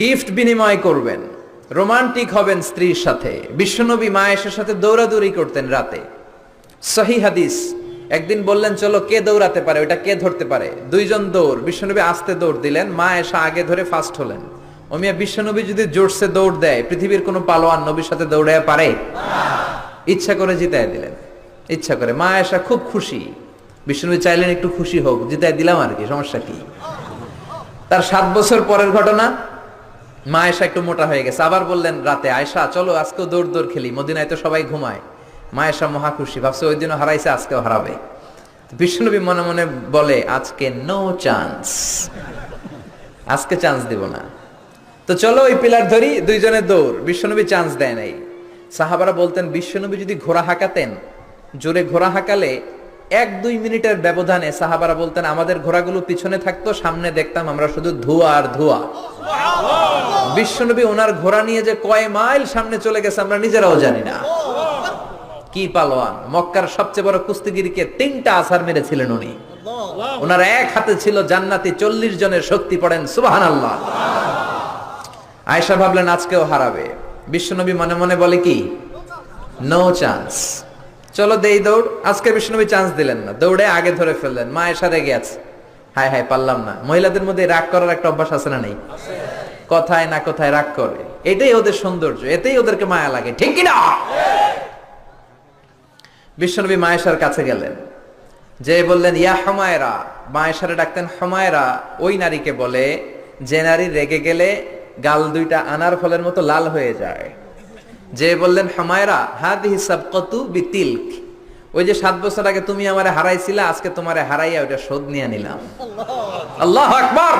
Gift বিনিময় করবেন, romantic হবেন স্ত্রীর সাথে। বিশ্বনবী মা আয়েশার সাথে দৌড়াদৌড়ি করতেন রাতে। সহি হাদিস, একদিন বললেন চলো কে দৌড়াতে পারে, ওটা কে ধরতে পারে। দুইজন দৌড়, বিশ্বনবী আস্তে দৌড় দিলেন, মা আয়েশা আগে ধরে ফার্স্ট হলেন। ওমিয়া বিশ্বনবী যদি জোরসে দৌড় দেয়, পৃথিবীর কোনো পালোয়ান নবীর সাথে দৌড়ায় পারে? ইচ্ছা করে জিতায় দিলেন, ইচ্ছা করে। মা আয়েশা খুব খুশি, বিশ্বনবী চাইলেন একটু খুশি হোক, জিতায় দিলাম আর কি, সমস্যা কি। তার 7 বছর পরের ঘটনা, মা আয়েশা একটু মোটা হয়ে গেছে। আবার বললেন রাতে, আয়েশা চলো আজকেও দৌড় দৌড় খেলি, মদিনায় তো সবাই ঘুমায়। মা আয়েশা মহা খুশি, ভাবছে ওই দিনও হারাইছে, আজকেও হারাবে। বিশ্বনবী মনে মনে বলে আজকে নো চান্স, আজকে চান্স দিব না। তো চলো ওই পিলার ধরি, দুইজনে দৌড়। বিশ্বনবী চান্স দেয় নাই। সাহাবারা বলতেন বিশ্বনবী যদি ঘোড়া হাঁকাতেন, জোরে ঘোড়া হাঁকালে 1-2 মিনিটের ব্যবধানে সাহাবারা বলতেন আমাদের ঘোড়াগুলো পিছনে থাকতো, সামনে দেখতাম আমরা শুধু ধোঁয়া আর ধোঁয়া। বিশ্বনবী ওনার ঘোড়া নিয়ে যে কয় মাইল সামনে চলে গেছে আমরা নিজেরাও জানি না। কি পালোয়ান! মক্কার সবচেয়ে বড় কুস্তিগিরকে 3টা আছাড় মেরেছিলেন উনি। ওনার এক হাতে ছিল জান্নাতি 40 জনের শক্তি, পড়েন সুবহানাল্লাহ। আয়েশা ভাবলেন আজকেও হারাবে। বিশ্বনবী মনে মনে বলে কি, নো চান্স, চলো দেই দৌড়। আজকে বিশ্বনবী চান্স দিলেন না, দৌড়ে আগে ধরে ফেললেন। মা আয়েশা রেগে আছে, হায় হায় পারলাম না। মহিলাদের মধ্যে রাগ করার একটা অভ্যাস আছে না নেই? কথায় না কথায় রাগ করে, এটাই ওদের সৌন্দর্য, এতেই ওদেরকে মায়া লাগে, ঠিক কিনা? বিশ্বনবী মা আয়েশার কাছে গেলেন, যে বললেন ইয়া হুমায়রা। মা আয়েশারে ডাকতেন হুমায়রা। ওই নারীকে বলে যে নারী রেগে গেলে গাল দুইটা আনার ফলের মতো লাল হয়ে যায়। যে বললেন হুমায়রা হাদিহি সাবকাতু বিতিলক, ওই যে 7 বছর আগে তুমি আমারে হারাইছিলা, আজকে তোমারে হারাইয়া ওটা শোধ নিয়ে নিলাম। আল্লাহু আকবার।